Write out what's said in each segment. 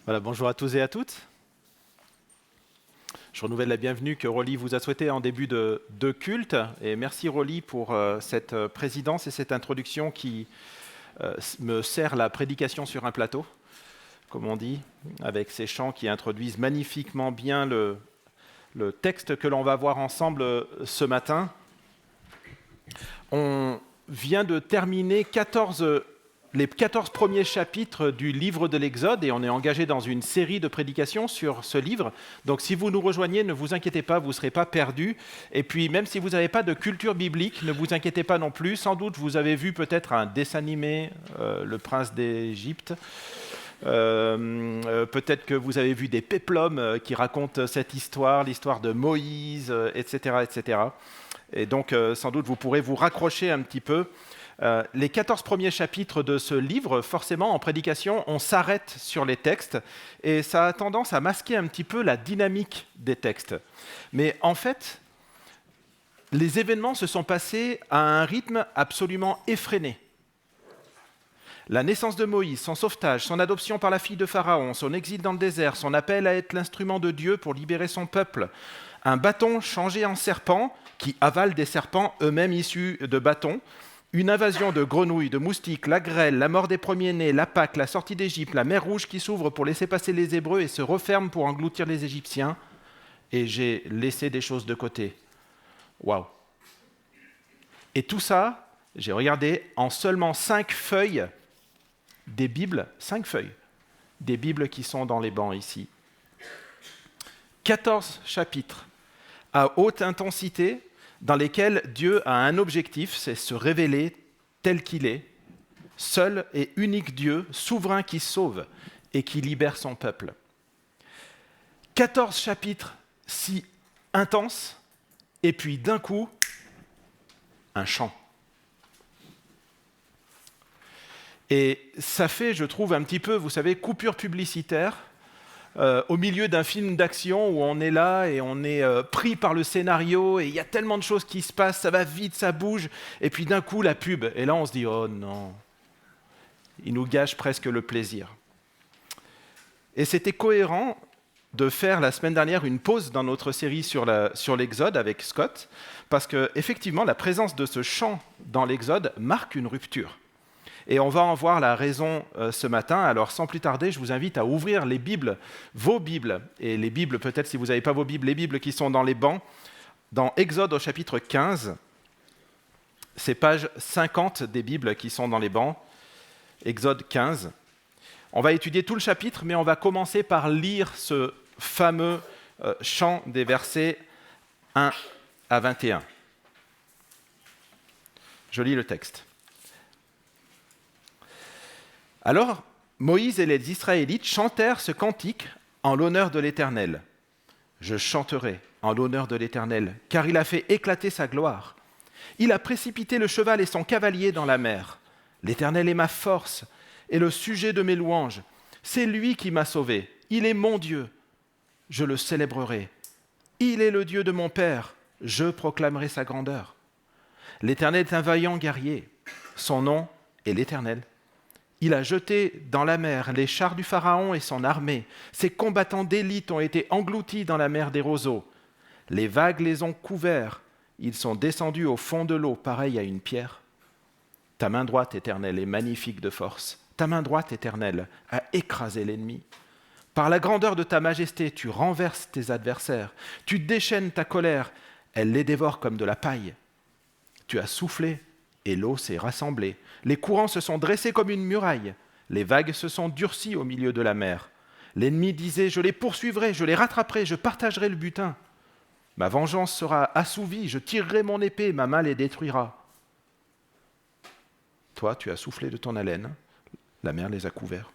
Voilà, bonjour à tous et à toutes. Je renouvelle la bienvenue que Rolly vous a souhaitée en début de culte. Et merci Rolly pour cette présidence et cette introduction qui me sert la prédication sur un plateau, comme on dit, avec ces chants qui introduisent magnifiquement bien le texte que l'on va voir ensemble ce matin. On vient de terminer les 14 premiers chapitres du livre de l'Exode et on est engagé dans une série de prédications sur ce livre. Donc si vous nous rejoignez, ne vous inquiétez pas, vous ne serez pas perdus. Et puis même si vous n'avez pas de culture biblique, ne vous inquiétez pas non plus. Sans doute vous avez vu peut-être un dessin animé, Le Prince d'Égypte. Peut-être que vous avez vu des péplums qui racontent cette histoire, l'histoire de Moïse, etc., etc. Et donc sans doute vous pourrez vous raccrocher un petit peu. Les 14 premiers chapitres de ce livre, forcément, en prédication, on s'arrête sur les textes et ça a tendance à masquer un petit peu la dynamique des textes. Mais en fait, les événements se sont passés à un rythme absolument effréné. La naissance de Moïse, son sauvetage, son adoption par la fille de Pharaon, son exil dans le désert, son appel à être l'instrument de Dieu pour libérer son peuple, un bâton changé en serpent qui avale des serpents eux-mêmes issus de bâtons, une invasion de grenouilles, de moustiques, la grêle, la mort des premiers-nés, la Pâque, la sortie d'Égypte, la mer Rouge qui s'ouvre pour laisser passer les Hébreux et se referme pour engloutir les Égyptiens. Et j'ai laissé des choses de côté. Waouh! Et tout ça, j'ai regardé en seulement 5 feuilles des Bibles, 5 feuilles des Bibles qui sont dans les bancs ici. 14 chapitres à haute intensité, dans lesquels Dieu a un objectif, c'est se révéler tel qu'il est, seul et unique Dieu, souverain qui sauve et qui libère son peuple. 14 chapitres si intenses, et puis d'un coup, un chant. Et ça fait, je trouve, un petit peu, vous savez, coupure publicitaire, au milieu d'un film d'action où on est là et on est pris par le scénario et il y a tellement de choses qui se passent, ça va vite, ça bouge, et puis d'un coup la pub, et là on se dit « oh non », il nous gâche presque le plaisir. Et c'était cohérent de faire la semaine dernière une pause dans notre série sur l'Exode avec Scott, parce qu'effectivement la présence de ce chant dans l'Exode marque une rupture. Et on va en voir la raison ce matin. Alors sans plus tarder, je vous invite à ouvrir les Bibles, vos Bibles, et les Bibles, peut-être si vous n'avez pas vos Bibles, les Bibles qui sont dans les bancs, dans Exode au chapitre 15, c'est page 50 des Bibles qui sont dans les bancs, Exode 15. On va étudier tout le chapitre, mais on va commencer par lire ce fameux chant des versets 1 à 21. Je lis le texte. Alors, Moïse et les Israélites chantèrent ce cantique en l'honneur de l'Éternel. Je chanterai en l'honneur de l'Éternel, car il a fait éclater sa gloire. Il a précipité le cheval et son cavalier dans la mer. L'Éternel est ma force et le sujet de mes louanges. C'est lui qui m'a sauvé. Il est mon Dieu. Je le célébrerai. Il est le Dieu de mon Père. Je proclamerai sa grandeur. L'Éternel est un vaillant guerrier. Son nom est l'Éternel. Il a jeté dans la mer les chars du Pharaon et son armée. Ses combattants d'élite ont été engloutis dans la mer des roseaux. Les vagues les ont couverts. Ils sont descendus au fond de l'eau, pareil à une pierre. Ta main droite, Éternelle, est magnifique de force. Ta main droite, Éternelle, a écrasé l'ennemi. Par la grandeur de ta majesté, tu renverses tes adversaires. Tu déchaînes ta colère. Elle les dévore comme de la paille. Tu as soufflé et l'eau s'est rassemblée. Les courants se sont dressés comme une muraille. Les vagues se sont durcies au milieu de la mer. L'ennemi disait « Je les poursuivrai, je les rattraperai, je partagerai le butin. Ma vengeance sera assouvie, je tirerai mon épée, ma main les détruira. » Toi, tu as soufflé de ton haleine, la mer les a couverts.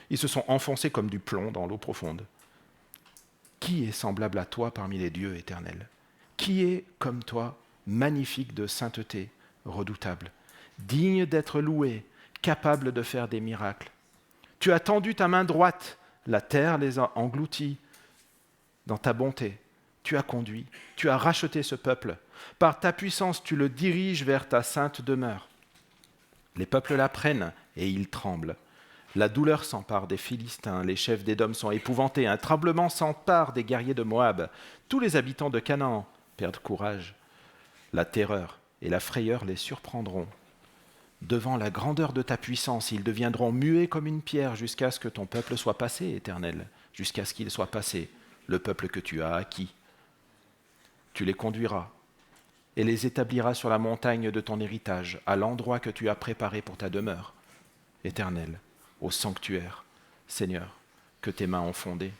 Ils se sont enfoncés comme du plomb dans l'eau profonde. Qui est semblable à toi parmi les dieux éternels? Qui est comme toi, magnifique de sainteté, redoutable, digne d'être loué, capable de faire des miracles? Tu as tendu ta main droite, la terre les a engloutis. Dans ta bonté, tu as conduit, tu as racheté ce peuple. Par ta puissance, tu le diriges vers ta sainte demeure. Les peuples l'apprennent et ils tremblent. La douleur s'empare des Philistins, les chefs d'Édom sont épouvantés, un tremblement s'empare des guerriers de Moab. Tous les habitants de Canaan perdent courage. La terreur et la frayeur les surprendront. Devant la grandeur de ta puissance, ils deviendront muets comme une pierre jusqu'à ce que ton peuple soit passé, Éternel, jusqu'à ce qu'il soit passé, le peuple que tu as acquis. Tu les conduiras et les établiras sur la montagne de ton héritage, à l'endroit que tu as préparé pour ta demeure, Éternel, au sanctuaire, Seigneur, que tes mains ont fondé.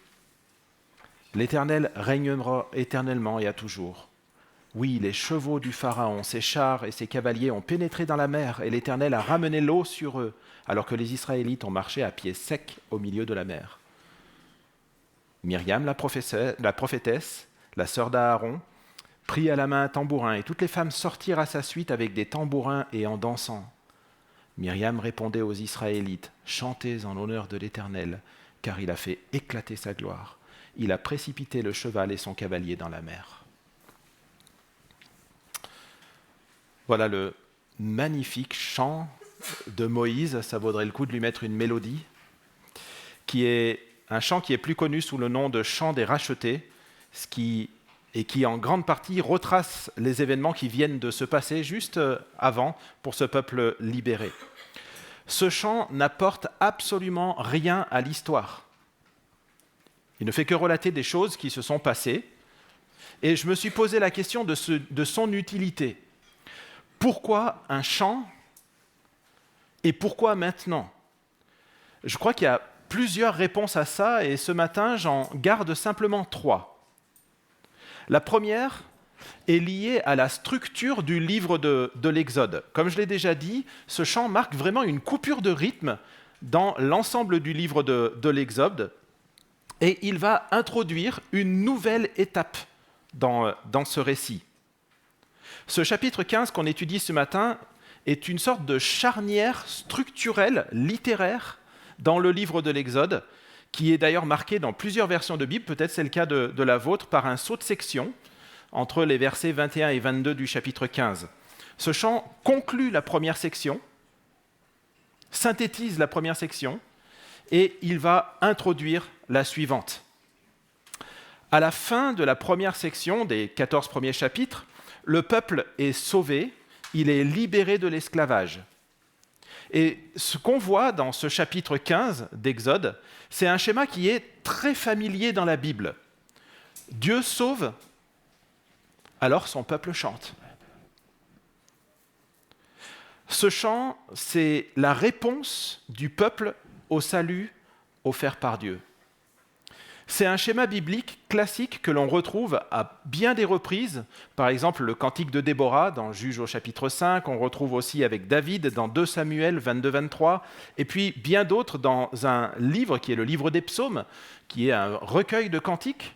L'Éternel régnera éternellement et à toujours. Oui, les chevaux du Pharaon, ses chars et ses cavaliers ont pénétré dans la mer, et l'Éternel a ramené l'eau sur eux, alors que les Israélites ont marché à pied sec au milieu de la mer. Myriam, la prophétesse, la sœur d'Aaron, prit à la main un tambourin, et toutes les femmes sortirent à sa suite avec des tambourins et en dansant. Myriam répondait aux Israélites, « Chantez en l'honneur de l'Éternel, car il a fait éclater sa gloire. Il a précipité le cheval et son cavalier dans la mer. » Voilà le magnifique chant de Moïse, ça vaudrait le coup de lui mettre une mélodie, qui est un chant qui est plus connu sous le nom de chant des rachetés, et qui en grande partie retrace les événements qui viennent de se passer juste avant pour ce peuple libéré. Ce chant n'apporte absolument rien à l'histoire. Il ne fait que relater des choses qui se sont passées, et je me suis posé la question de son utilité. Pourquoi un chant et pourquoi maintenant ? Je crois qu'il y a plusieurs réponses à ça et ce matin, j'en garde simplement 3. La première est liée à la structure du livre de l'Exode. Comme je l'ai déjà dit, ce chant marque vraiment une coupure de rythme dans l'ensemble du livre de l'Exode et il va introduire une nouvelle étape dans ce récit. Ce chapitre 15 qu'on étudie ce matin est une sorte de charnière structurelle, littéraire, dans le livre de l'Exode, qui est d'ailleurs marqué dans plusieurs versions de Bible, peut-être c'est le cas de la vôtre, par un saut de section entre les versets 21 et 22 du chapitre 15. Ce chant conclut la première section, synthétise la première section, et il va introduire la suivante. À la fin de la première section, des 14 premiers chapitres, le peuple est sauvé, il est libéré de l'esclavage. Et ce qu'on voit dans ce chapitre 15 d'Exode, c'est un schéma qui est très familier dans la Bible. Dieu sauve, alors son peuple chante. Ce chant, c'est la réponse du peuple au salut offert par Dieu. C'est un schéma biblique classique que l'on retrouve à bien des reprises. Par exemple, le cantique de Déborah dans Juges au chapitre 5, on retrouve aussi avec David dans 2 Samuel 22-23, et puis bien d'autres dans un livre qui est le livre des psaumes, qui est un recueil de cantiques,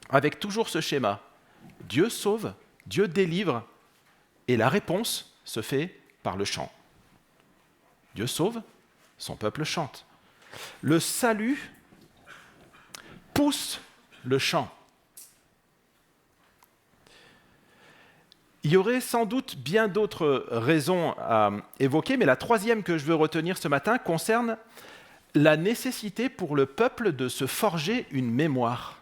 avec toujours ce schéma. Dieu sauve, Dieu délivre, et la réponse se fait par le chant. Dieu sauve, son peuple chante. Le salut pousse le chant. Il y aurait sans doute bien d'autres raisons à évoquer, mais la troisième que je veux retenir ce matin concerne la nécessité pour le peuple de se forger une mémoire.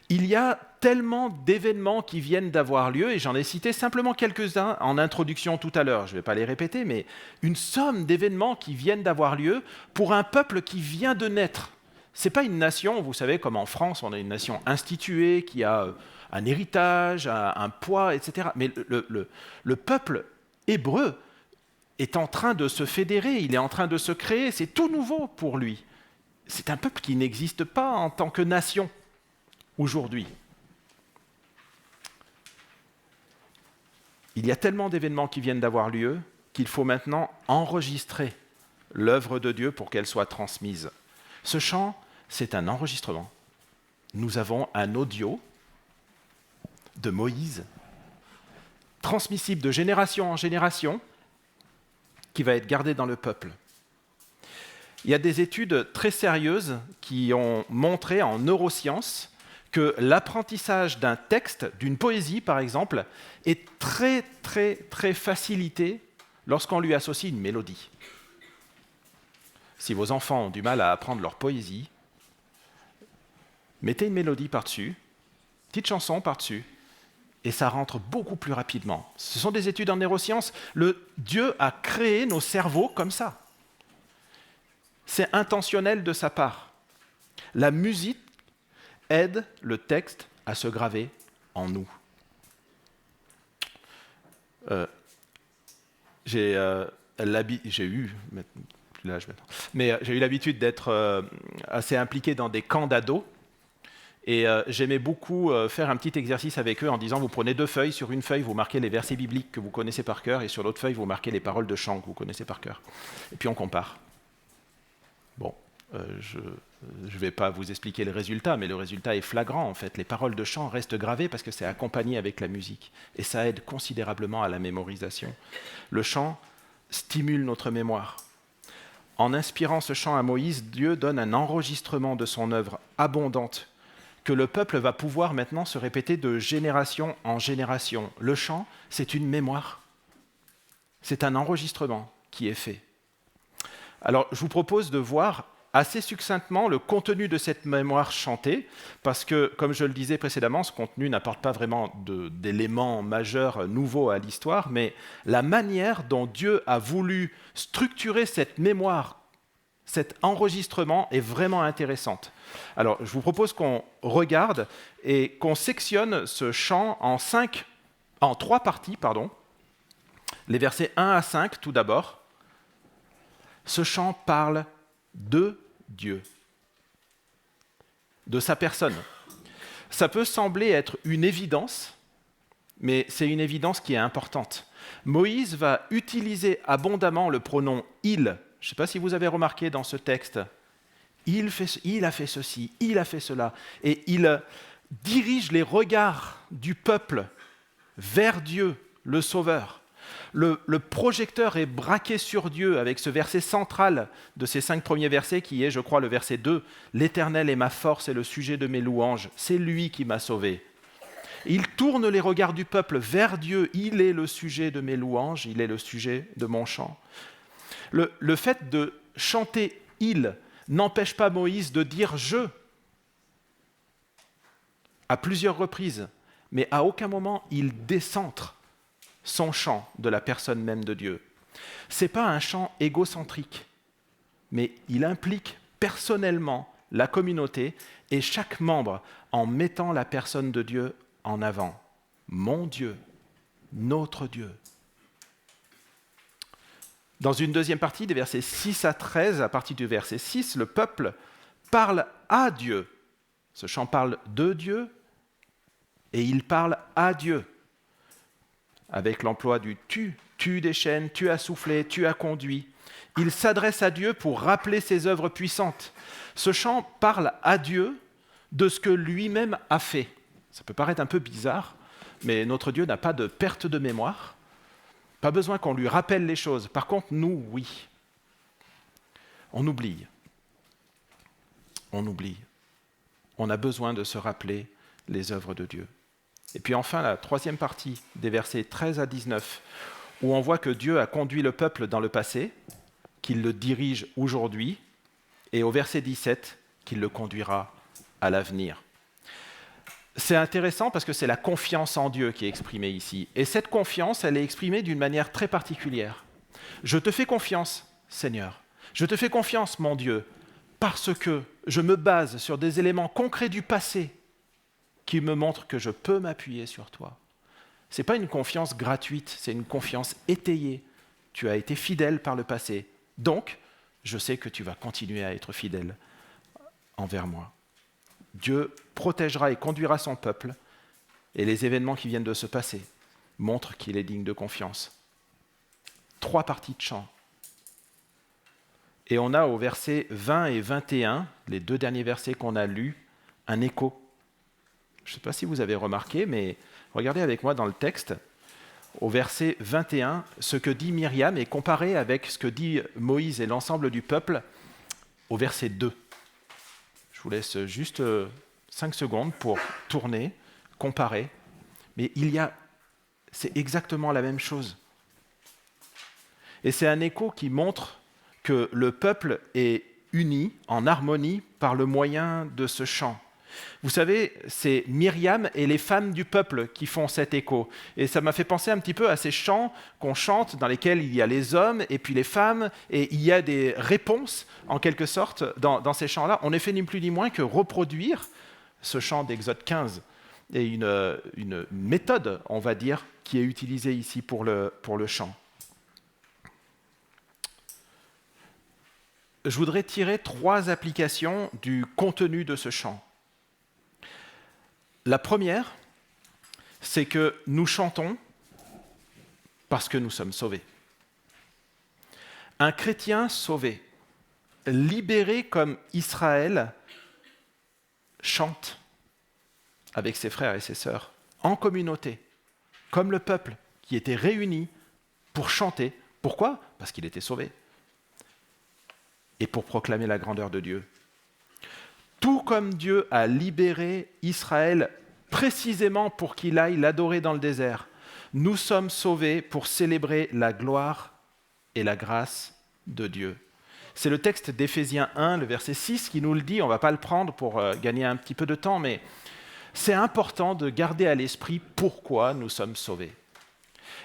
Il y a tellement d'événements qui viennent d'avoir lieu, et j'en ai cité simplement quelques-uns en introduction tout à l'heure, je ne vais pas les répéter, mais une somme d'événements qui viennent d'avoir lieu pour un peuple qui vient de naître. Ce n'est pas une nation, vous savez, comme en France, on a une nation instituée qui a un héritage, un poids, etc. Mais le peuple hébreu est en train de se fédérer, il est en train de se créer, c'est tout nouveau pour lui. C'est un peuple qui n'existe pas en tant que nation aujourd'hui. Il y a tellement d'événements qui viennent d'avoir lieu qu'il faut maintenant enregistrer l'œuvre de Dieu pour qu'elle soit transmise. Ce chant, c'est un enregistrement. Nous avons un audio de Moïse, transmissible de génération en génération, qui va être gardé dans le peuple. Il y a des études très sérieuses qui ont montré en neurosciences que l'apprentissage d'un texte, d'une poésie par exemple, est très, très, très facilité lorsqu'on lui associe une mélodie. Si vos enfants ont du mal à apprendre leur poésie, mettez une mélodie par-dessus, petite chanson par-dessus, et ça rentre beaucoup plus rapidement. Ce sont des études en neurosciences. Dieu a créé nos cerveaux comme ça. C'est intentionnel de sa part. La musique aide le texte à se graver en nous. J'ai eu l'habitude d'être assez impliqué dans des camps d'ados. Et j'aimais beaucoup faire un petit exercice avec eux en disant, vous prenez 2 feuilles, sur une feuille vous marquez les versets bibliques que vous connaissez par cœur, et sur l'autre feuille vous marquez les paroles de chant que vous connaissez par cœur. Et puis on compare. Bon, je ne vais pas vous expliquer le résultat, mais le résultat est flagrant en fait. Les paroles de chant restent gravées parce que c'est accompagné avec la musique. Et ça aide considérablement à la mémorisation. Le chant stimule notre mémoire. En inspirant ce chant à Moïse, Dieu donne un enregistrement de son œuvre abondante que le peuple va pouvoir maintenant se répéter de génération en génération. Le chant, c'est une mémoire. C'est un enregistrement qui est fait. Alors, je vous propose de voir assez succinctement le contenu de cette mémoire chantée, parce que, comme je le disais précédemment, ce contenu n'apporte pas vraiment d'éléments majeurs nouveaux à l'histoire, mais la manière dont Dieu a voulu structurer cette mémoire, cet enregistrement est vraiment intéressante. Alors, je vous propose qu'on regarde et qu'on sectionne ce chant en 3 parties. Les versets 1 à 5, tout d'abord. Ce chant parle de Dieu, de sa personne. Ça peut sembler être une évidence, mais c'est une évidence qui est importante. Moïse va utiliser abondamment le pronom « il ». Je ne sais pas si vous avez remarqué dans ce texte. Il a fait ceci, il a fait cela. Et il dirige les regards du peuple vers Dieu, le Sauveur. Le projecteur est braqué sur Dieu avec ce verset central de ces 5 premiers versets qui est, je crois, le verset 2. « L'Éternel est ma force et le sujet de mes louanges. C'est lui qui m'a sauvé. » Il tourne les regards du peuple vers Dieu. Il est le sujet de mes louanges, il est le sujet de mon chant. Le fait de chanter « il » n'empêche pas Moïse de dire « je » à plusieurs reprises, mais à aucun moment il décentre son chant de la personne même de Dieu. Ce n'est pas un chant égocentrique, mais il implique personnellement la communauté et chaque membre en mettant la personne de Dieu en avant. Mon Dieu, notre Dieu. Dans une deuxième partie, des versets 6 à 13, à partir du verset 6, le peuple parle à Dieu. Ce chant parle de Dieu et il parle à Dieu. Avec l'emploi du tu déchaînes, tu as soufflé, tu as conduit. Il s'adresse à Dieu pour rappeler ses œuvres puissantes. Ce chant parle à Dieu de ce que lui-même a fait. Ça peut paraître un peu bizarre, mais notre Dieu n'a pas de perte de mémoire. Pas besoin qu'on lui rappelle les choses. Par contre, nous, oui. On oublie. On oublie. On a besoin de se rappeler les œuvres de Dieu. Et puis enfin, la 3e partie des versets 13 à 19, où on voit que Dieu a conduit le peuple dans le passé, qu'il le dirige aujourd'hui, et au verset 17, qu'il le conduira à l'avenir. C'est intéressant parce que c'est la confiance en Dieu qui est exprimée ici. Et cette confiance, elle est exprimée d'une manière très particulière. Je te fais confiance, Seigneur. Je te fais confiance, mon Dieu, parce que je me base sur des éléments concrets du passé qui me montrent que je peux m'appuyer sur toi. Ce n'est pas une confiance gratuite, c'est une confiance étayée. Tu as été fidèle par le passé, donc je sais que tu vas continuer à être fidèle envers moi. Dieu protégera et conduira son peuple, et les événements qui viennent de se passer montrent qu'il est digne de confiance. 3 parties de chant. Et on a au verset 20 et 21, les 2 derniers versets qu'on a lus, un écho. Je ne sais pas si vous avez remarqué, mais regardez avec moi dans le texte, au verset 21, ce que dit Myriam est comparé avec ce que dit Moïse et l'ensemble du peuple au verset 2. Je vous laisse juste 5 secondes pour tourner, comparer. Mais c'est exactement la même chose. Et c'est un écho qui montre que le peuple est uni, en harmonie, par le moyen de ce chant. Vous savez, c'est Myriam et les femmes du peuple qui font cet écho. Et ça m'a fait penser un petit peu à ces chants qu'on chante, dans lesquels il y a les hommes et puis les femmes, et il y a des réponses, en quelque sorte, dans ces chants-là. On ne fait ni plus ni moins que reproduire ce chant d'Exode 15, et une méthode, on va dire, qui est utilisée ici pour le chant. Je voudrais tirer 3 applications du contenu de ce chant. La première, c'est que nous chantons parce que nous sommes sauvés. Un chrétien sauvé, libéré comme Israël, chante avec ses frères et ses sœurs, en communauté, comme le peuple qui était réuni pour chanter. Pourquoi ? Parce qu'il était sauvé. Et pour proclamer la grandeur de Dieu. Tout comme Dieu a libéré Israël précisément pour qu'il aille l'adorer dans le désert, nous sommes sauvés pour célébrer la gloire et la grâce de Dieu. C'est le texte d'Éphésiens 1, le verset 6, qui nous le dit. On ne va pas le prendre pour gagner un petit peu de temps, mais c'est important de garder à l'esprit pourquoi nous sommes sauvés.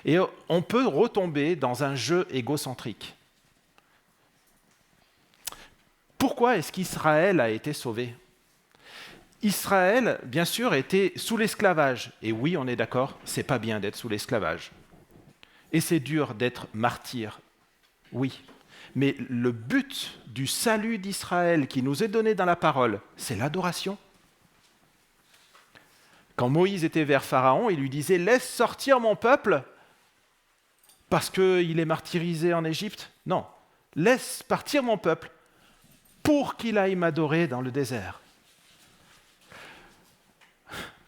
Et on peut retomber dans un jeu égocentrique. Pourquoi est-ce qu'Israël a été sauvé ? Israël, bien sûr, était sous l'esclavage. Et oui, on est d'accord, c'est pas bien d'être sous l'esclavage. Et c'est dur d'être martyr, oui. Mais le but du salut d'Israël qui nous est donné dans la parole, c'est l'adoration. Quand Moïse était vers Pharaon, il lui disait « Laisse sortir mon peuple parce qu'il est martyrisé en Égypte. » Non, « Laisse partir mon peuple pour qu'il aille m'adorer dans le désert. »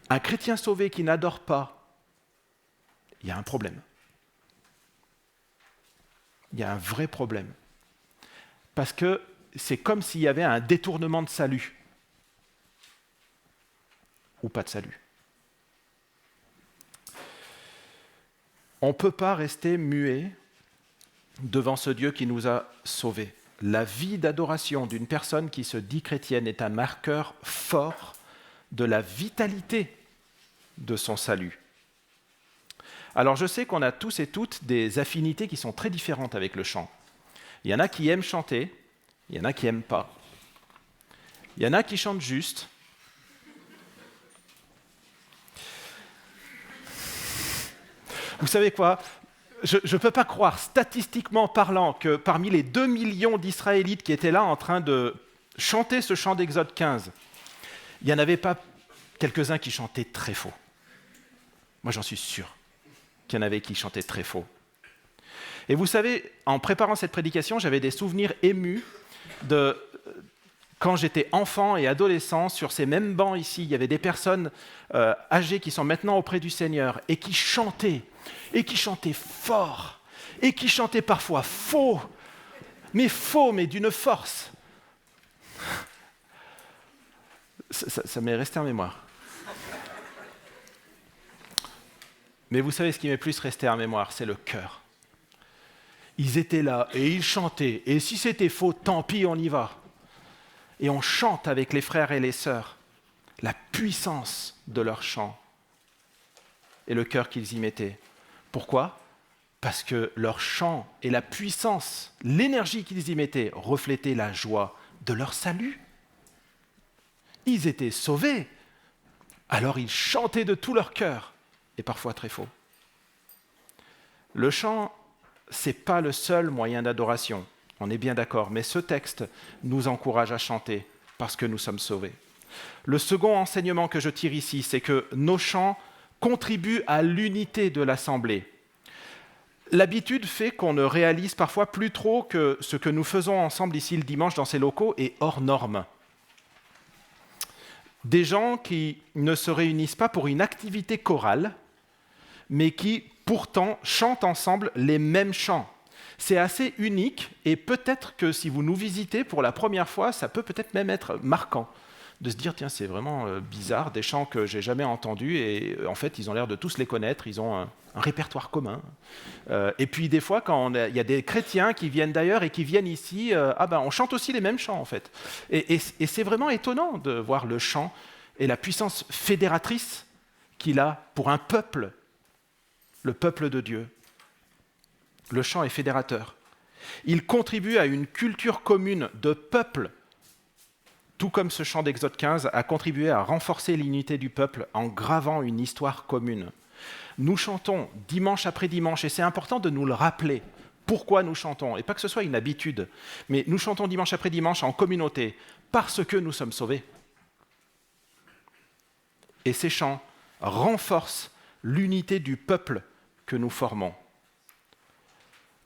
Un chrétien sauvé qui n'adore pas, il y a un problème. Il y a un vrai problème. Parce que c'est comme s'il y avait un détournement de salut. Ou pas de salut. On ne peut pas rester muet devant ce Dieu qui nous a sauvés. La vie d'adoration d'une personne qui se dit chrétienne est un marqueur fort de la vitalité de son salut. Alors je sais qu'on a tous et toutes des affinités qui sont très différentes avec le chant. Il y en a qui aiment chanter, il y en a qui n'aiment pas. Il y en a qui chantent juste. Vous savez quoi ? Je ne peux pas croire, statistiquement parlant, que parmi les 2 millions d'Israélites qui étaient là en train de chanter ce chant d'Exode 15, il n'y en avait pas quelques-uns qui chantaient très faux. Moi, j'en suis sûr qu'il y en avait qui chantaient très faux. Et vous savez, en préparant cette prédication, j'avais des souvenirs émus de quand j'étais enfant et adolescent. Sur ces mêmes bancs ici, il y avait des personnes âgées qui sont maintenant auprès du Seigneur et qui chantaient fort, et qui chantaient parfois faux, mais d'une force. Ça m'est resté en mémoire. Mais vous savez, ce qui m'est plus resté en mémoire, c'est le cœur. Ils étaient là et ils chantaient. Et si c'était faux, tant pis, on y va. Et on chante avec les frères et les sœurs la puissance de leur chant et le cœur qu'ils y mettaient. Pourquoi ? Parce que leur chant et la puissance, l'énergie qu'ils y mettaient reflétaient la joie de leur salut. Ils étaient sauvés, alors ils chantaient de tout leur cœur, et parfois très faux. Le chant, ce n'est pas le seul moyen d'adoration, on est bien d'accord, mais ce texte nous encourage à chanter parce que nous sommes sauvés. Le second enseignement que je tire ici, c'est que nos chants contribuent à l'unité de l'assemblée. L'habitude fait qu'on ne réalise parfois plus trop que ce que nous faisons ensemble ici le dimanche dans ces locaux est hors norme. Des gens qui ne se réunissent pas pour une activité chorale, mais qui pourtant chantent ensemble les mêmes chants. C'est assez unique et peut-être que si vous nous visitez pour la première fois, ça peut peut-être même être marquant de se dire, tiens, c'est vraiment bizarre, des chants que j'ai jamais entendus, et en fait, ils ont l'air de tous les connaître, ils ont un répertoire commun. Et puis des fois, quand il y a des chrétiens qui viennent d'ailleurs et qui viennent ici, on chante aussi les mêmes chants, en fait. Et c'est vraiment étonnant de voir le chant et la puissance fédératrice qu'il a pour un peuple, le peuple de Dieu. Le chant est fédérateur. Il contribue à une culture commune de peuple, tout comme ce chant d'Exode 15 a contribué à renforcer l'unité du peuple en gravant une histoire commune. Nous chantons dimanche après dimanche, et c'est important de nous le rappeler. Pourquoi nous chantons? Et pas que ce soit une habitude, mais nous chantons dimanche après dimanche en communauté, parce que nous sommes sauvés. Et ces chants renforcent l'unité du peuple que nous formons.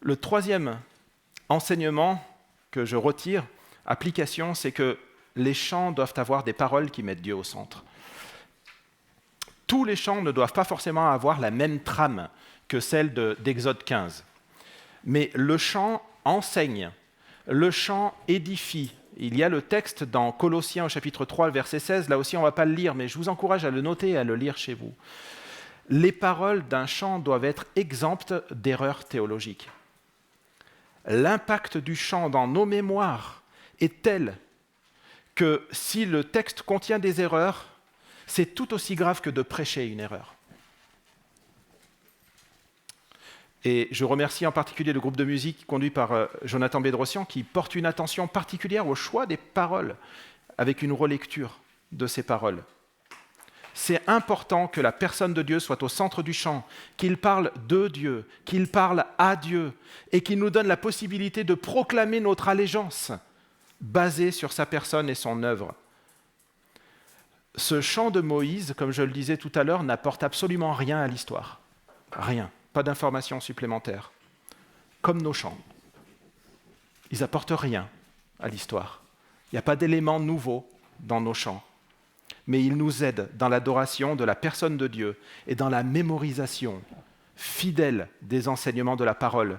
Le troisième enseignement que je retire, application, c'est que les chants doivent avoir des paroles qui mettent Dieu au centre. Tous les chants ne doivent pas forcément avoir la même trame que celle d'Exode 15. Mais le chant enseigne, le chant édifie. Il y a le texte dans Colossiens au chapitre 3, verset 16, là aussi on ne va pas le lire, mais je vous encourage à le noter et à le lire chez vous. Les paroles d'un chant doivent être exemptes d'erreurs théologiques. L'impact du chant dans nos mémoires est tel que si le texte contient des erreurs, c'est tout aussi grave que de prêcher une erreur. Et je remercie en particulier le groupe de musique conduit par Jonathan Bédrossian qui porte une attention particulière au choix des paroles avec une relecture de ces paroles. C'est important que la personne de Dieu soit au centre du chant, qu'il parle de Dieu, qu'il parle à Dieu et qu'il nous donne la possibilité de proclamer notre allégeance basée sur sa personne et son œuvre. Ce chant de Moïse, comme je le disais tout à l'heure, n'apporte absolument rien à l'histoire. Rien, pas d'informations supplémentaires. Comme nos chants. Ils n'apportent rien à l'histoire. Il n'y a pas d'éléments nouveaux dans nos chants. Mais ils nous aident dans l'adoration de la personne de Dieu et dans la mémorisation fidèle des enseignements de la parole.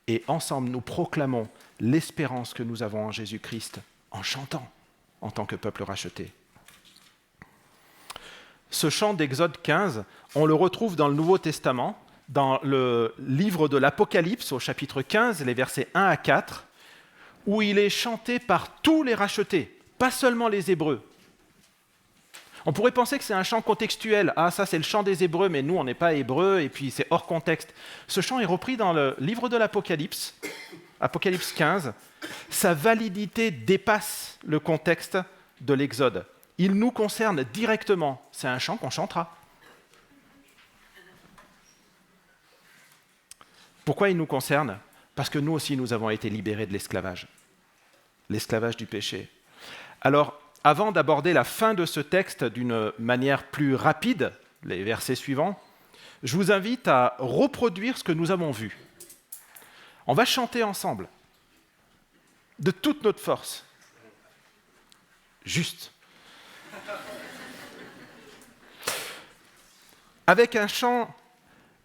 Et ensemble, nous proclamons l'espérance que nous avons en Jésus-Christ en chantant en tant que peuple racheté. Ce chant d'Exode 15, on le retrouve dans le Nouveau Testament, dans le livre de l'Apocalypse, au chapitre 15, les versets 1 à 4, où il est chanté par tous les rachetés, pas seulement les Hébreux. On pourrait penser que c'est un chant contextuel. Ah, ça c'est le chant des Hébreux, mais nous on n'est pas Hébreux, et puis c'est hors contexte. Ce chant est repris dans le livre de l'Apocalypse, Apocalypse 15. Sa validité dépasse le contexte de l'Exode. Il nous concerne directement. C'est un chant qu'on chantera. Pourquoi il nous concerne? Parce que nous aussi, nous avons été libérés de l'esclavage du péché. Alors, avant d'aborder la fin de ce texte d'une manière plus rapide, les versets suivants, je vous invite à reproduire ce que nous avons vu. On va chanter ensemble, de toute notre force. Juste. Avec un chant,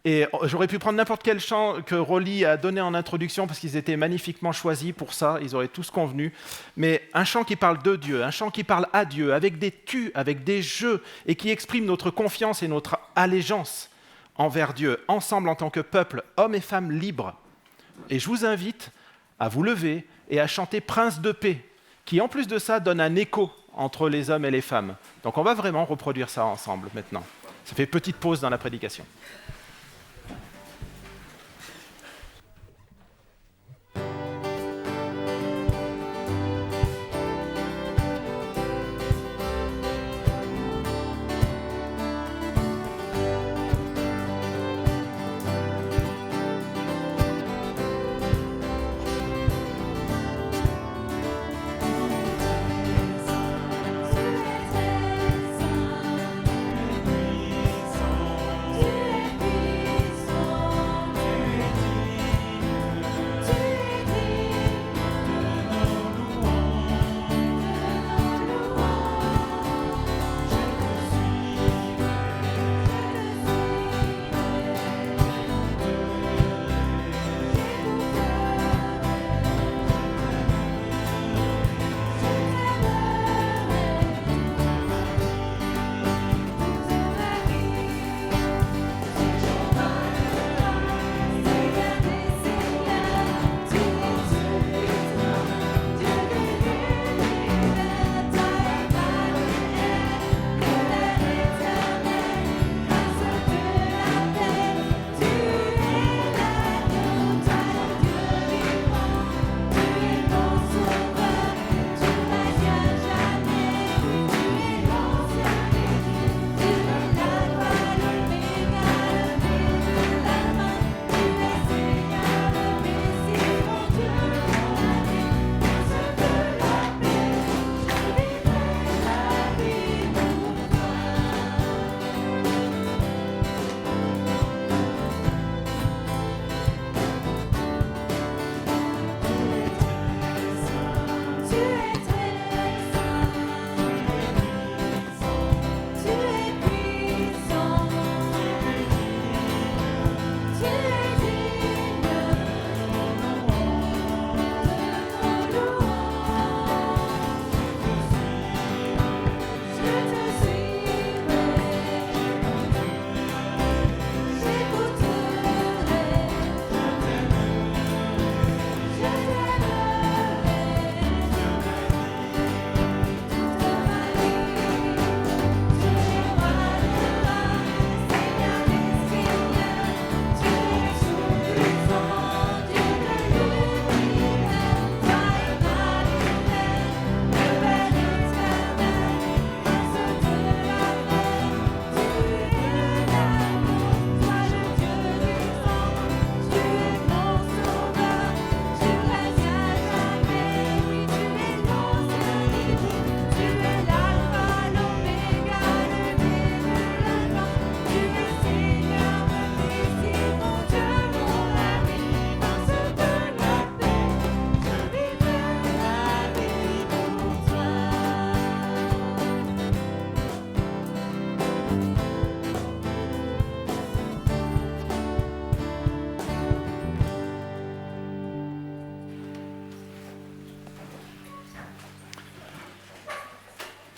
et j'aurais pu prendre n'importe quel chant que Rolly a donné en introduction parce qu'ils étaient magnifiquement choisis pour ça, ils auraient tous convenu, mais un chant qui parle de Dieu, un chant qui parle à Dieu, avec des tus, avec des jeux, et qui exprime notre confiance et notre allégeance envers Dieu, ensemble en tant que peuple, hommes et femmes libres. Et je vous invite à vous lever et à chanter Prince de paix, qui en plus de ça donne un écho entre les hommes et les femmes. Donc on va vraiment reproduire ça ensemble maintenant. Ça fait petite pause dans la prédication. Tu es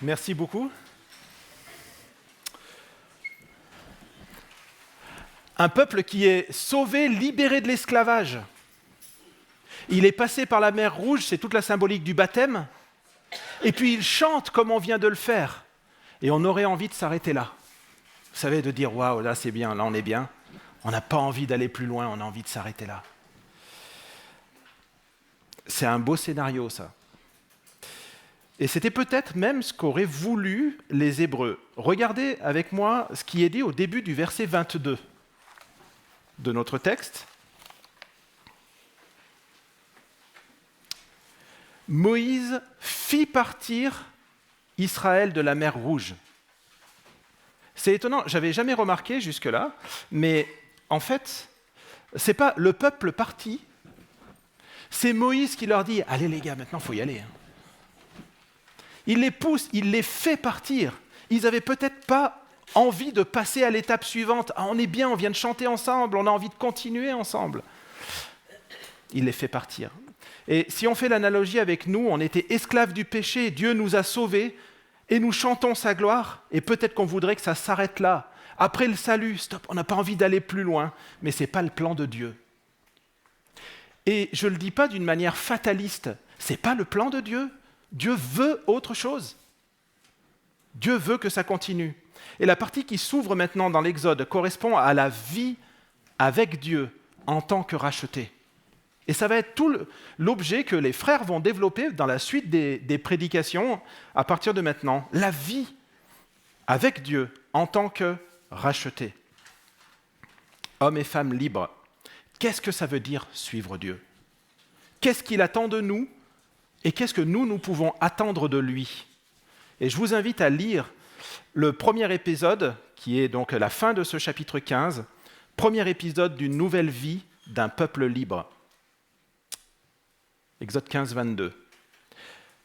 Merci beaucoup. Un peuple qui est sauvé, libéré de l'esclavage. Il est passé par la mer Rouge, c'est toute la symbolique du baptême, et puis il chante comme on vient de le faire. Et on aurait envie de s'arrêter là. Vous savez, de dire « Waouh, là c'est bien, là on est bien ». On n'a pas envie d'aller plus loin, on a envie de s'arrêter là. C'est un beau scénario, ça. Et c'était peut-être même ce qu'auraient voulu les Hébreux. Regardez avec moi ce qui est dit au début du verset 22 de notre texte. Moïse fit partir Israël de la mer Rouge. C'est étonnant, je n'avais jamais remarqué jusque-là, mais en fait, ce n'est pas le peuple parti, c'est Moïse qui leur dit « Allez les gars, maintenant il faut y aller ». Il les pousse, il les fait partir. Ils n'avaient peut-être pas envie de passer à l'étape suivante. « Ah, on est bien, on vient de chanter ensemble, on a envie de continuer ensemble ». Il les fait partir. Et si on fait l'analogie avec nous, on était esclaves du péché, Dieu nous a sauvés, et nous chantons sa gloire, et peut-être qu'on voudrait que ça s'arrête là. Après le salut, stop, on n'a pas envie d'aller plus loin, mais ce n'est pas le plan de Dieu. Et je ne le dis pas d'une manière fataliste, ce n'est pas le plan de Dieu. Dieu veut autre chose. Dieu veut que ça continue. Et la partie qui s'ouvre maintenant dans l'Exode correspond à la vie avec Dieu en tant que racheté. Et ça va être tout l'objet que les frères vont développer dans la suite des prédications à partir de maintenant. La vie avec Dieu en tant que racheté. Hommes et femmes libres. Qu'est-ce que ça veut dire suivre Dieu ? Qu'est-ce qu'il attend de nous ? Et qu'est-ce que nous pouvons attendre de lui ? Et je vous invite à lire le premier épisode, qui est donc la fin de ce chapitre 15, premier épisode d'une nouvelle vie d'un peuple libre. Exode 15, 22.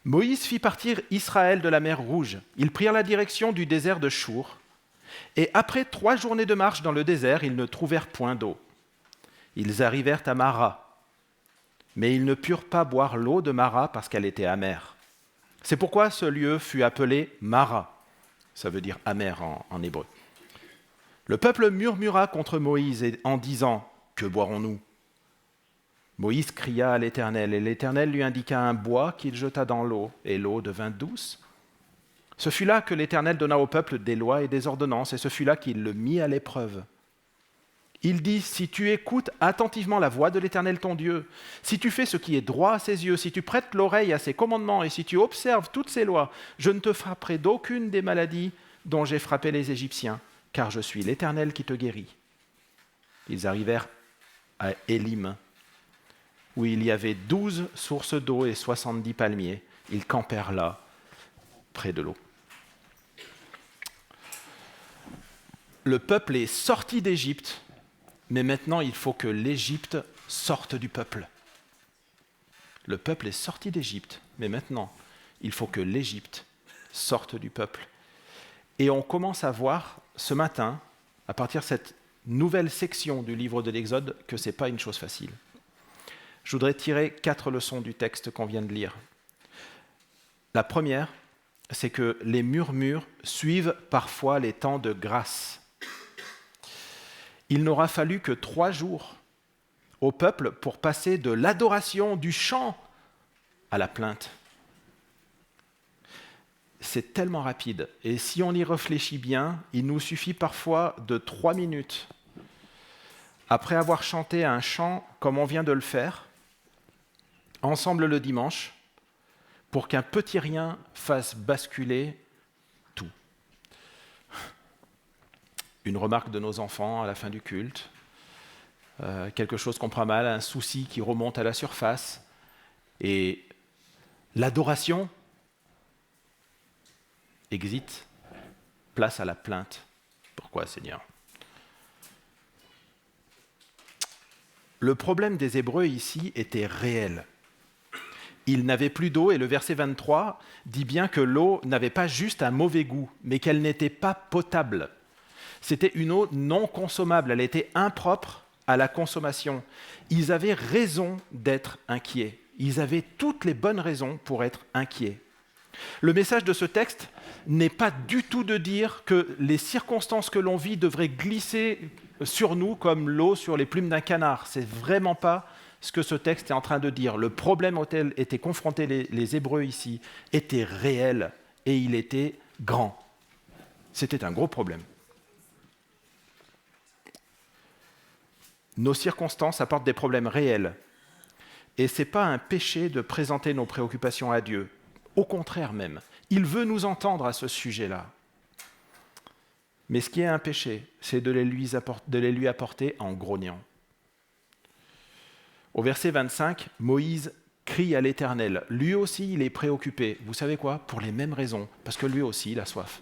Moïse fit partir Israël de la mer Rouge. Ils prirent la direction du désert de Chour. Et après 3 journées de marche dans le désert, ils ne trouvèrent point d'eau. Ils arrivèrent à Mara. Mais ils ne purent pas boire l'eau de Mara parce qu'elle était amère. C'est pourquoi ce lieu fut appelé Mara. Ça veut dire amer en hébreu. Le peuple murmura contre Moïse en disant « Que boirons-nous » Moïse cria à l'Éternel, et l'Éternel lui indiqua un bois qu'il jeta dans l'eau, et l'eau devint douce. Ce fut là que l'Éternel donna au peuple des lois et des ordonnances, et ce fut là qu'il le mit à l'épreuve. Il dit, si tu écoutes attentivement la voix de l'Éternel ton Dieu, si tu fais ce qui est droit à ses yeux, si tu prêtes l'oreille à ses commandements, et si tu observes toutes ses lois, je ne te frapperai d'aucune des maladies dont j'ai frappé les Égyptiens, car je suis l'Éternel qui te guérit. Ils arrivèrent à Élim, où il y avait 12 sources d'eau et 70 palmiers. Ils campèrent là, près de l'eau. Le peuple est sorti d'Égypte, mais maintenant il faut que l'Égypte sorte du peuple. Le peuple est sorti d'Égypte, mais maintenant il faut que l'Égypte sorte du peuple. Et on commence à voir ce matin, à partir de cette nouvelle section du livre de l'Exode, que ce n'est pas une chose facile. Je voudrais tirer 4 leçons du texte qu'on vient de lire. La première, c'est que les murmures suivent parfois les temps de grâce. Il n'aura fallu que 3 jours au peuple pour passer de l'adoration, du chant, à la plainte. C'est tellement rapide. Et si on y réfléchit bien, il nous suffit parfois de 3 minutes, après avoir chanté un chant comme on vient de le faire, ensemble le dimanche, pour qu'un petit rien fasse basculer tout. Une remarque de nos enfants à la fin du culte, quelque chose qu'on prend mal, un souci qui remonte à la surface, et l'adoration, exit, place à la plainte. Pourquoi, Seigneur ? Le problème des Hébreux ici était réel. Ils n'avaient plus d'eau, et le verset 23 dit bien que l'eau n'avait pas juste un mauvais goût, mais qu'elle n'était pas potable. C'était une eau non consommable, elle était impropre à la consommation. Ils avaient raison d'être inquiets. Ils avaient toutes les bonnes raisons pour être inquiets. Le message de ce texte n'est pas du tout de dire que les circonstances que l'on vit devraient glisser sur nous comme l'eau sur les plumes d'un canard. C'est vraiment pas ce que ce texte est en train de dire. Le problème auquel étaient confrontés les Hébreux ici était réel et il était grand. C'était un gros problème. Nos circonstances apportent des problèmes réels. Et ce n'est pas un péché de présenter nos préoccupations à Dieu. Au contraire même, il veut nous entendre à ce sujet-là. Mais ce qui est un péché, c'est de les lui apporter en grognant. Au verset 25, Moïse crie à l'Éternel. Lui aussi, il est préoccupé. Vous savez quoi ? Pour les mêmes raisons, parce que lui aussi, il a soif.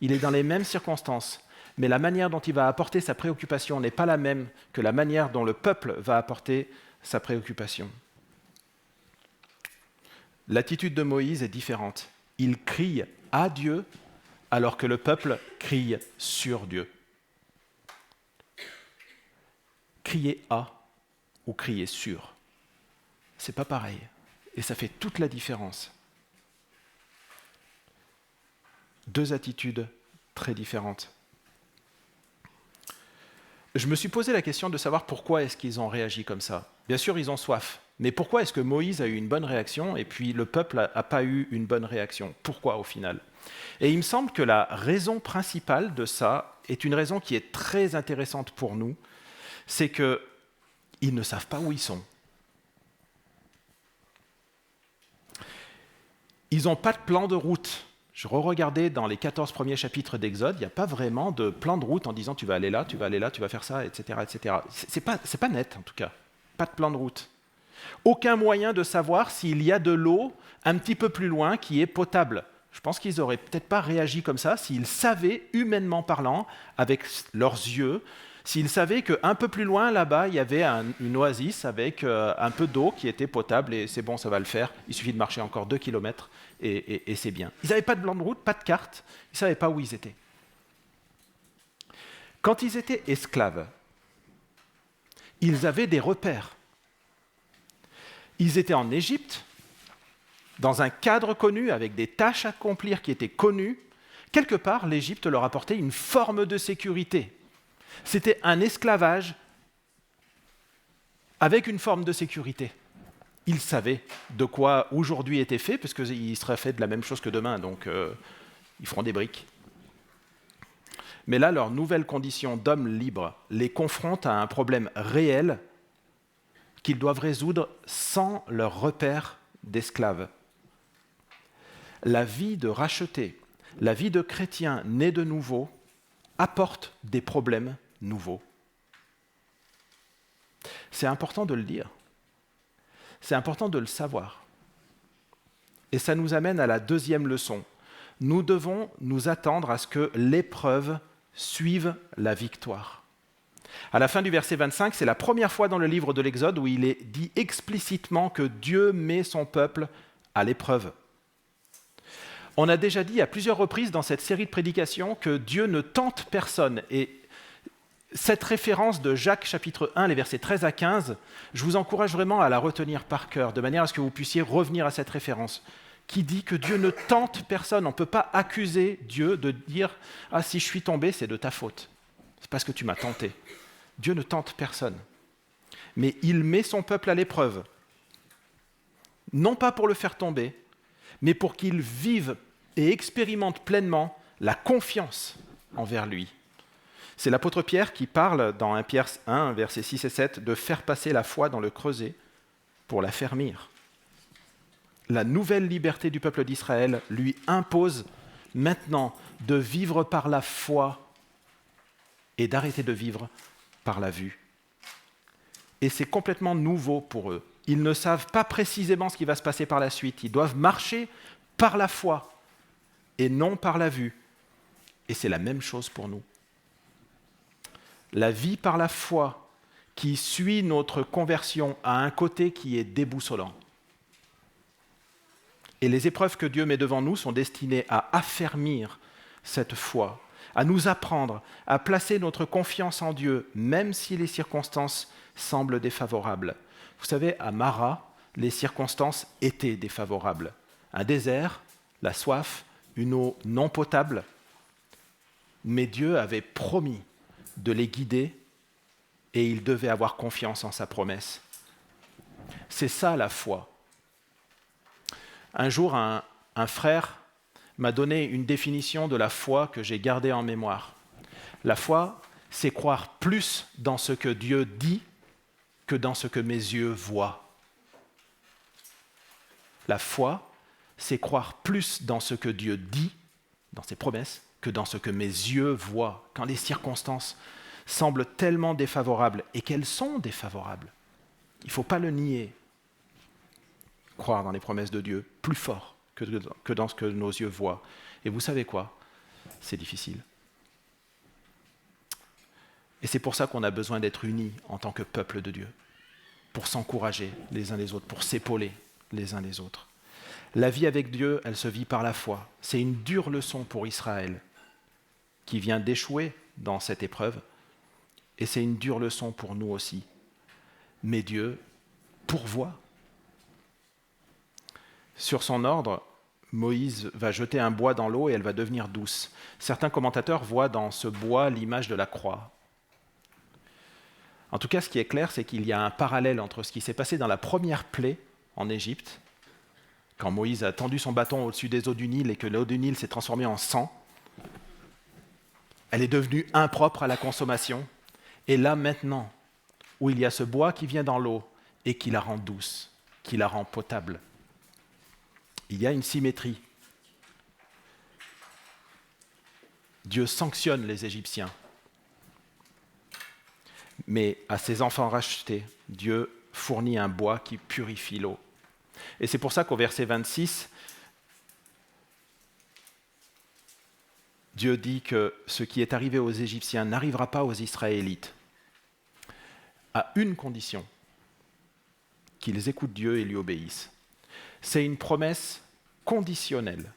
Il est dans les mêmes circonstances, mais la manière dont il va apporter sa préoccupation n'est pas la même que la manière dont le peuple va apporter sa préoccupation. L'attitude de Moïse est différente. Il crie à Dieu alors que le peuple crie sur Dieu. Crier à ou crier sur, c'est pas pareil. Et ça fait toute la différence. Deux attitudes très différentes. Je me suis posé la question de savoir pourquoi est-ce qu'ils ont réagi comme ça. Bien sûr, ils ont soif. Mais pourquoi est-ce que Moïse a eu une bonne réaction et puis le peuple n'a pas eu une bonne réaction ? Pourquoi au final ? Et il me semble que la raison principale de ça est une raison qui est très intéressante pour nous, c'est qu'ils ne savent pas où ils sont. Ils n'ont pas de plan de route. Je re-regardais dans les 14 premiers chapitres d'Exode, il n'y a pas vraiment de plan de route en disant tu vas aller là, tu vas faire ça, etc. etc. C'est pas net en tout cas, pas de plan de route. Aucun moyen de savoir s'il y a de l'eau un petit peu plus loin qui est potable. Je pense qu'ils n'auraient peut-être pas réagi comme ça s'ils savaient, humainement parlant, avec leurs yeux, s'ils savaient qu'un peu plus loin, là-bas, il y avait une oasis avec un peu d'eau qui était potable et c'est bon, ça va le faire. Il suffit de marcher encore 2 kilomètres et c'est bien. Ils n'avaient pas de plan de route, pas de carte, ils ne savaient pas où ils étaient. Quand ils étaient esclaves, ils avaient des repères. Ils étaient en Égypte, dans un cadre connu, avec des tâches à accomplir qui étaient connues. Quelque part, l'Égypte leur apportait une forme de sécurité. C'était un esclavage avec une forme de sécurité. Ils savaient de quoi aujourd'hui était fait, parce qu'il serait fait de la même chose que demain, donc ils feront des briques. Mais là, leur nouvelle condition d'hommes libres les confronte à un problème réel qu'ils doivent résoudre sans leur repère d'esclaves. La vie de racheté, la vie de chrétien né de nouveau, apporte des problèmes nouveaux. C'est important de le dire. C'est important de le savoir. Et ça nous amène à la deuxième leçon. Nous devons nous attendre à ce que l'épreuve suive la victoire. À la fin du verset 25, c'est la première fois dans le livre de l'Exode où il est dit explicitement que Dieu met son peuple à l'épreuve. On a déjà dit à plusieurs reprises dans cette série de prédications que Dieu ne tente personne. Et cette référence de Jacques chapitre 1, les versets 13 à 15, je vous encourage vraiment à la retenir par cœur, de manière à ce que vous puissiez revenir à cette référence, qui dit que Dieu ne tente personne. On ne peut pas accuser Dieu de dire « Ah, si je suis tombé, c'est de ta faute. C'est parce que tu m'as tenté. » Dieu ne tente personne. Mais il met son peuple à l'épreuve, non pas pour le faire tomber, mais pour qu'il vive et expérimente pleinement la confiance envers lui. C'est l'apôtre Pierre qui parle dans 1 Pierre 1, versets 6 et 7, de faire passer la foi dans le creuset pour la fermir. La nouvelle liberté du peuple d'Israël lui impose maintenant de vivre par la foi et d'arrêter de vivre par la vue. Et c'est complètement nouveau pour eux. Ils ne savent pas précisément ce qui va se passer par la suite. Ils doivent marcher par la foi et non par la vue. Et c'est la même chose pour nous. La vie par la foi qui suit notre conversion a un côté qui est déboussolant. Et les épreuves que Dieu met devant nous sont destinées à affermir cette foi, à nous apprendre à placer notre confiance en Dieu, même si les circonstances semblent défavorables. Vous savez, à Mara, les circonstances étaient défavorables. un désert, la soif, une eau non potable. Mais Dieu avait promis de les guider et ils devaient avoir confiance en sa promesse. C'est ça la foi. Un jour, un frère m'a donné une définition de la foi que j'ai gardée en mémoire. La foi, c'est croire plus dans ce que Dieu dit que dans ce que mes yeux voient. La foi, c'est croire plus dans ce que Dieu dit, dans ses promesses, que dans ce que mes yeux voient. Quand les circonstances semblent tellement défavorables, et qu'elles sont défavorables, il ne faut pas le nier. Croire dans les promesses de Dieu plus fort que dans ce que nos yeux voient. Et vous savez quoi ? C'est difficile. Et c'est pour ça qu'on a besoin d'être unis en tant que peuple de Dieu, pour s'encourager les uns les autres, pour s'épauler les uns les autres. La vie avec Dieu, elle se vit par la foi. C'est une dure leçon pour Israël, qui vient d'échouer dans cette épreuve, et c'est une dure leçon pour nous aussi. Mais Dieu pourvoit. Sur son ordre, Moïse va jeter un bois dans l'eau et elle va devenir douce. Certains commentateurs voient dans ce bois l'image de la croix. En tout cas, ce qui est clair, c'est qu'il y a un parallèle entre ce qui s'est passé dans la première plaie en Égypte, quand Moïse a tendu son bâton au-dessus des eaux du Nil et que l'eau du Nil s'est transformée en sang. Elle est devenue impropre à la consommation. Et là, maintenant, où il y a ce bois qui vient dans l'eau et qui la rend douce, qui la rend potable, il y a une symétrie. Dieu sanctionne les Égyptiens. Mais à ses enfants rachetés, Dieu fournit un bois qui purifie l'eau. Et c'est pour ça qu'au verset 26, Dieu dit que ce qui est arrivé aux Égyptiens n'arrivera pas aux Israélites, à une condition, qu'ils écoutent Dieu et lui obéissent. C'est une promesse conditionnelle.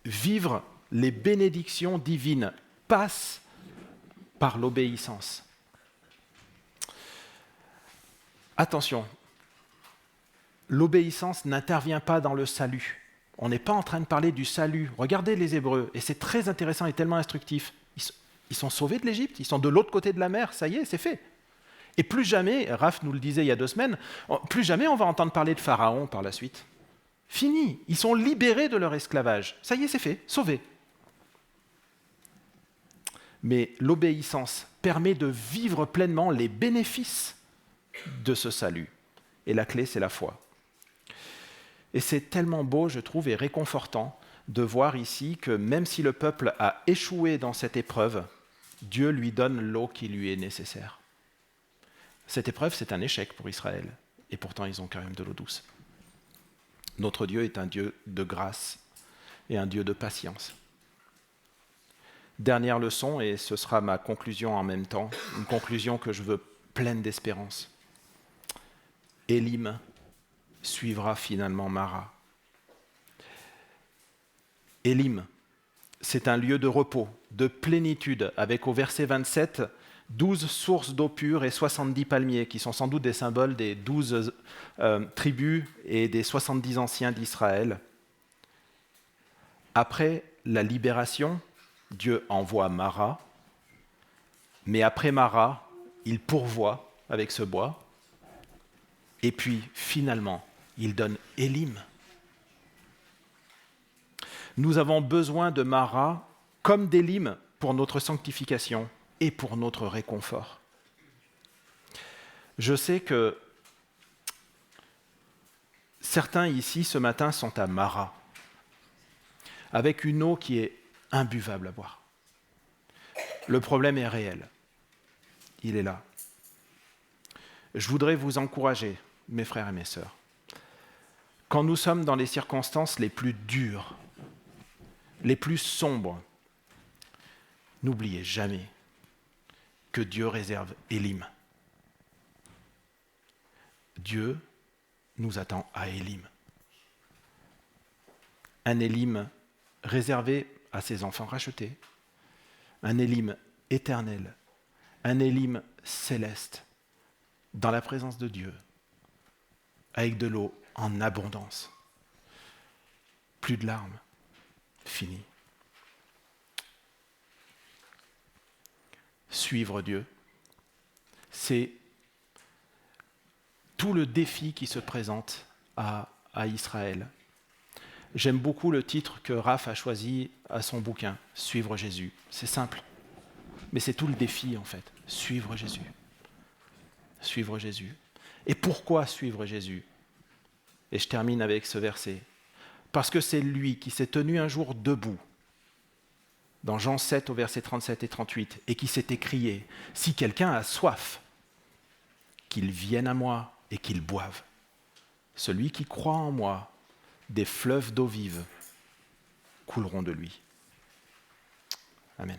Vivre les bénédictions divines passe par l'obéissance. Attention, l'obéissance n'intervient pas dans le salut. On n'est pas en train de parler du salut. Regardez les Hébreux, et c'est très intéressant et tellement instructif. Ils sont sauvés de l'Égypte, ils sont de l'autre côté de la mer, ça y est, c'est fait. Et plus jamais, Raph nous le disait il y a 2 semaines, plus jamais on va entendre parler de Pharaon par la suite. Fini, ils sont libérés de leur esclavage. Ça y est, c'est fait, sauvés. Mais l'obéissance permet de vivre pleinement les bénéfices de ce salut. Et la clé, c'est la foi. Et c'est tellement beau, je trouve, et réconfortant de voir ici que même si le peuple a échoué dans cette épreuve, Dieu lui donne l'eau qui lui est nécessaire. Cette épreuve, c'est un échec pour Israël. Et pourtant, ils ont quand même de l'eau douce. Notre Dieu est un Dieu de grâce et un Dieu de patience. Dernière leçon, et ce sera ma conclusion en même temps, une conclusion que je veux pleine d'espérance. Élim suivra finalement Mara. Élim, c'est un lieu de repos, de plénitude, avec au verset 27, 12 sources d'eau pure et 70 palmiers, qui sont sans doute des symboles des 12 tribus et des 70 anciens d'Israël. Après la libération, Dieu envoie Mara, mais après Mara, il pourvoit avec ce bois, et puis finalement, il donne Élim. Nous avons besoin de Mara comme d'Élim pour notre sanctification et pour notre réconfort. Je sais que certains ici ce matin sont à Mara, avec une eau qui est imbuvable à boire. Le problème est réel. Il est là. Je voudrais vous encourager, mes frères et mes sœurs. Quand nous sommes dans les circonstances les plus dures, les plus sombres, n'oubliez jamais que Dieu réserve Élim. Dieu nous attend à Élim. Un Élim réservé à ses enfants rachetés, un Élim éternel, un Élim céleste, dans la présence de Dieu, avec de l'eau en abondance. plus de larmes. Fini. Suivre Dieu, c'est tout le défi qui se présente à Israël. J'aime beaucoup le titre que Raph a choisi à son bouquin, « Suivre Jésus ». C'est simple, mais c'est tout le défi en fait, suivre Jésus. Suivre Jésus. Et pourquoi suivre Jésus ? Et je termine avec ce verset. Parce que c'est lui qui s'est tenu un jour debout, dans Jean 7 au verset 37 et 38, et qui s'est écrié, « Si quelqu'un a soif, qu'il vienne à moi et qu'il boive. Celui qui croit en moi, des fleuves d'eau vive couleront de lui. » Amen.